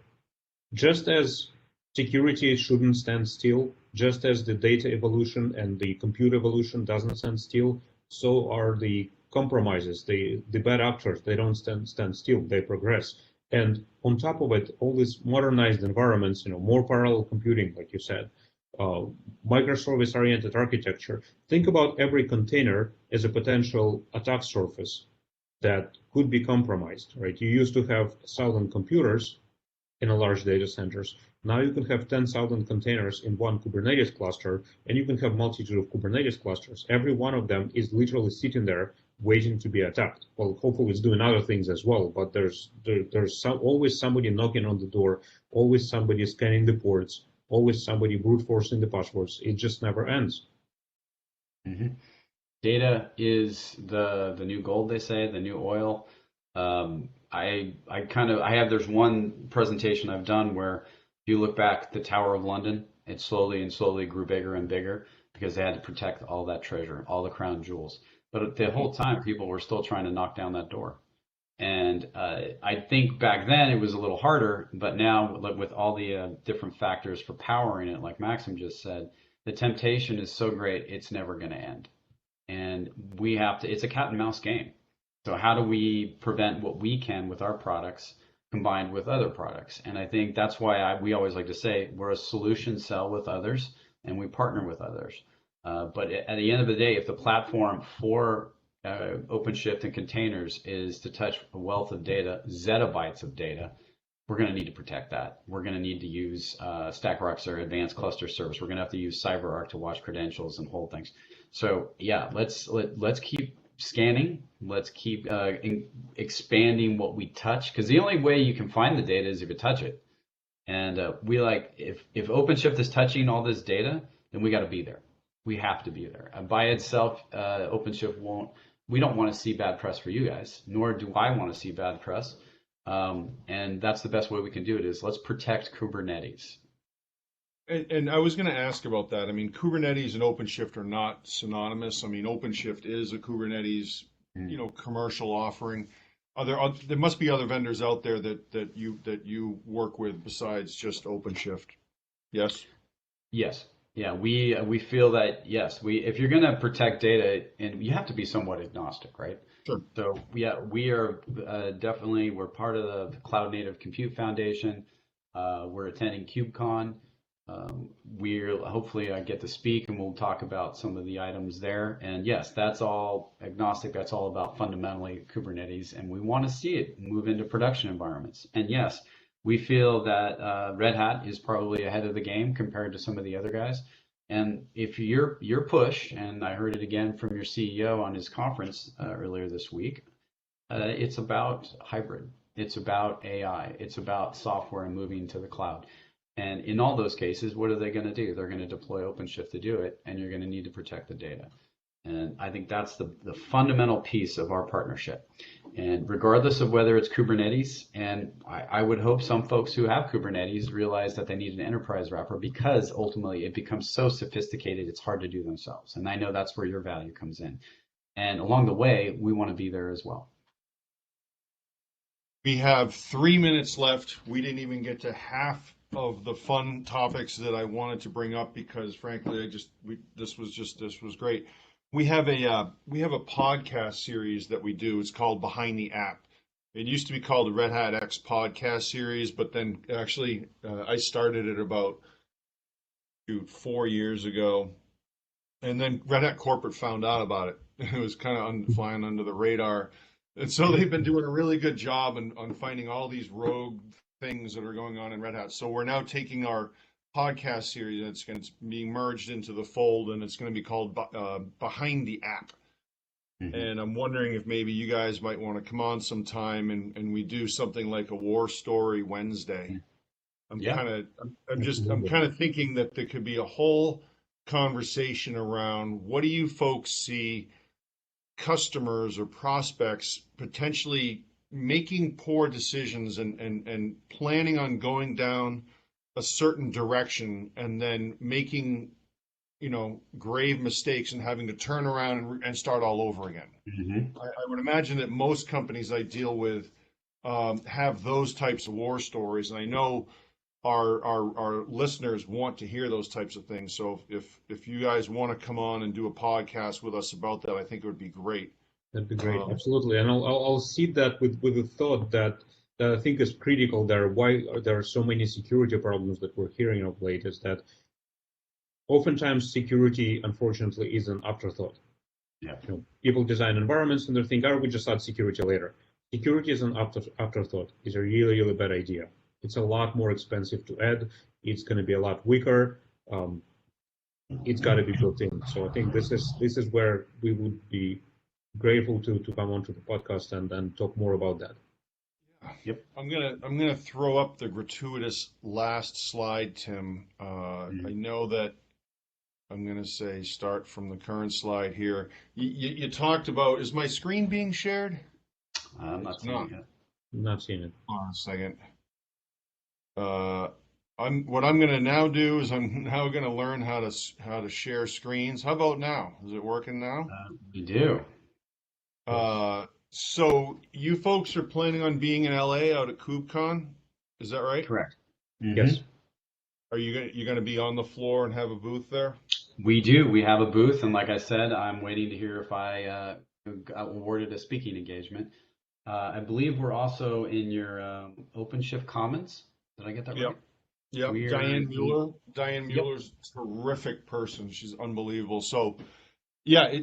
just as security shouldn't stand still, just as the data evolution and the compute evolution doesn't stand still, so are the compromises, the bad actors, they don't stand still, they progress. And on top of it, all these modernized environments, more parallel computing, like you said, uh, microservice-oriented architecture. Think about every container as a potential attack surface that could be compromised, right? You used to have 1,000 computers in a large data centers. Now you can have 10,000 containers in one Kubernetes cluster, and you can have multitude of Kubernetes clusters. Every one of them is literally sitting there waiting to be attacked. Well, hopefully it's doing other things as well, but there's always somebody knocking on the door, always somebody scanning the ports, always somebody brute forcing the passwords. It just never ends. Mm-hmm. Data is the new gold, they say, the new oil. I have, there's one presentation I've done where if you look back at the Tower of London, it slowly and slowly grew bigger and bigger because they had to protect all that treasure, all the crown jewels. But the whole time, people were still trying to knock down that door. And I think back then it was a little harder, but now with all the different factors for powering it, like Maxim just said, the temptation is so great, it's never going to end. And we have to, it's a cat and mouse game. So how do we prevent what we can with our products combined with other products? And I think that's why we always like to say we're a solution sell with others and we partner with others. But at the end of the day, if the platform for OpenShift and containers is to touch a wealth of data, zettabytes of data, we're going to need to protect that. We're going to need to use StackRox or Advanced Cluster Service. We're going to have to use CyberArk to watch credentials and hold things. So yeah, let's keep scanning. Let's keep expanding what we touch, because the only way you can find the data is if you touch it. And if OpenShift is touching all this data, then we got to be there. We have to be there. By itself, OpenShift won't. We don't want to see bad press for you guys, nor do I want to see bad press. And that's the best way we can do it is let's protect Kubernetes. And I was going to ask about that. I mean, Kubernetes and OpenShift are not synonymous. I mean, OpenShift is a Kubernetes, commercial offering. There must be other vendors out there that you work with besides just OpenShift. Yes? Yes. Yeah, we feel that yes, if you're going to protect data, and you have to be somewhat agnostic, right? Sure. So yeah, we are we're part of the Cloud Native Compute Foundation. We're attending KubeCon. Hopefully I get to speak and we'll talk about some of the items there. And yes, that's all agnostic. That's all about fundamentally Kubernetes, and we want to see it move into production environments. And yes, we feel that Red Hat is probably ahead of the game compared to some of the other guys. And if your push, and I heard it again from your CEO on his conference earlier this week, it's about hybrid. It's about AI. It's about software and moving to the cloud. And in all those cases, what are they going to do? They're going to deploy OpenShift to do it, and you're going to need to protect the data. And I think that's the fundamental piece of our partnership. And regardless of whether it's Kubernetes, and I would hope some folks who have Kubernetes realize that they need an enterprise wrapper, because ultimately it becomes so sophisticated it's hard to do themselves. And I know that's where your value comes in. And along the way, we want to be there as well. We have 3 minutes left. We didn't even get to half of the fun topics that I wanted to bring up because, frankly, this was great. We have a podcast series that we do. It's called Behind the App. It used to be called the Red Hat X podcast series, but then actually I started it about 4 years ago, and then Red Hat Corporate found out about it. It was kind of flying under the radar, and so they've been doing a really good job on finding all these rogue things that are going on in Red Hat. So we're now taking our podcast series and it's being merged into the fold, and it's going to be called Behind the App. Mm-hmm. And I'm wondering if maybe you guys might want to come on sometime and we do something like a War Story Wednesday. I'm kind of thinking that there could be a whole conversation around what do you folks see customers or prospects potentially making poor decisions and planning on going down a certain direction and then making, grave mistakes and having to turn around and start all over again. Mm-hmm. I would imagine that most companies I deal with have those types of war stories, and I know our listeners want to hear those types of things. So if you guys want to come on and do a podcast with us about that, I think it would be great. That'd be great. Absolutely. And I'll seed that with the thought that I think is critical there. Why there are so many security problems that we're hearing of late is that oftentimes security, unfortunately, is an afterthought. Yeah. People design environments and they think, oh, we just add security later. Security is an afterthought. It's a really, really bad idea. It's a lot more expensive to add. It's going to be a lot weaker. It's got to be built in. So I think this is where we would be grateful to come onto the podcast and talk more about that. Yep. I'm gonna throw up the gratuitous last slide, Tim. I know that I'm gonna say start from the current slide here. You talked about, is my screen being shared? I'm not seeing it. Not seeing it. Hold on a second. What I'm gonna now do is I'm now gonna learn how to share screens. How about now? Is it working now? You do. So you folks are planning on being in LA out at KubeCon, is that right? Correct. Yes. Are you gonna be on the floor and have a booth there? We do. We have a booth, and like I said, I'm waiting to hear if I got awarded a speaking engagement. I believe we're also in your OpenShift Commons. Did I get that right? Yeah. Diane Mueller. Diane Yep. Mueller's a terrific person. She's unbelievable. So yeah,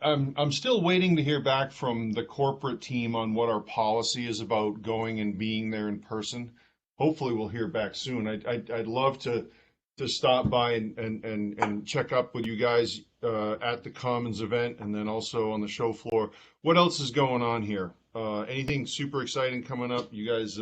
I'm still waiting to hear back from the corporate team on what our policy is about going and being there in person. Hopefully we'll hear back soon. I'd love to stop by and check up with you guys at the Commons event and then also on the show floor. What else is going on here? Anything super exciting coming up? You guys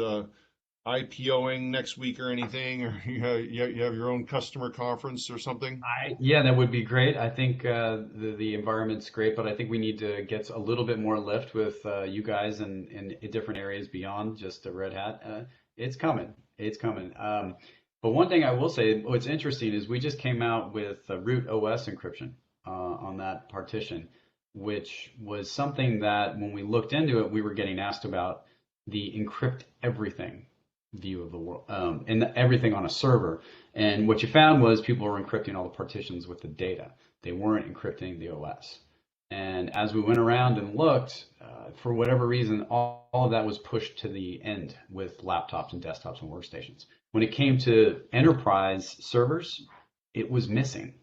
IPOing next week or anything, or you have your own customer conference or something? Yeah, that would be great. I think the environment's great, but I think we need to get a little bit more lift with you guys and in different areas beyond just the Red Hat. It's coming. It's coming. But one thing I will say, what's interesting is we just came out with root OS encryption on that partition, which was something that when we looked into it, we were getting asked about the encrypt everything view of the world and everything on a server. And what you found was people were encrypting all the partitions with the data. They weren't encrypting the OS. And as we went around and looked, for whatever reason, all of that was pushed to the end with laptops and desktops and workstations. When it came to enterprise servers, it was missing.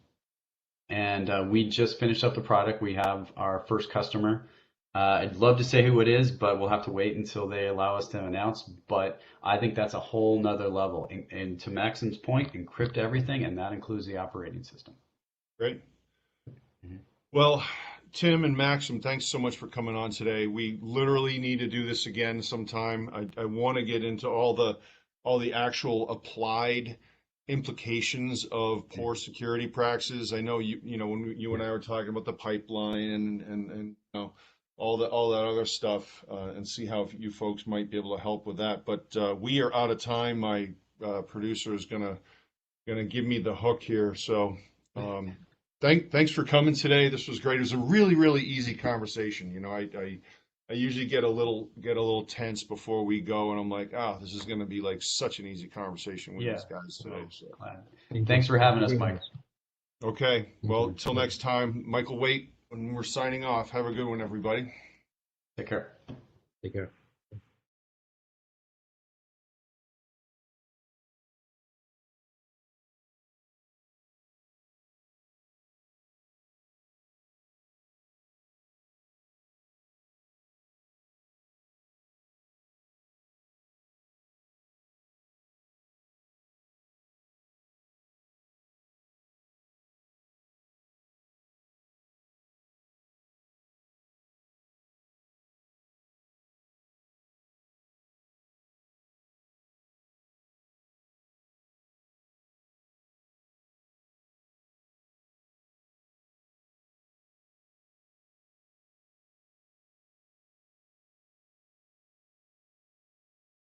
And we just finished up the product. We have our first customer. I'd love to say who it is, but we'll have to wait until they allow us to announce. But I think that's a whole nother level. And to Maxim's point, encrypt everything, and that includes the operating system. Great. Well, Tim and Maxim, thanks so much for coming on today. We literally need to do this again sometime. I want to get into all the actual applied implications of poor security practices. I know you know when you and I were talking about the pipeline and you know all that other stuff, and see how you folks might be able to help with that. But we are out of time. My producer is gonna give me the hook here. So thanks for coming today. This was great. It was a really easy conversation. You know, I usually get a little tense before we go, and I'm like, this is going to be like such an easy conversation with these guys today. So thanks for having us, Mike. Okay. Well, till next time, Michael Waite, when we're signing off. Have a good one, everybody. Take care. Take care.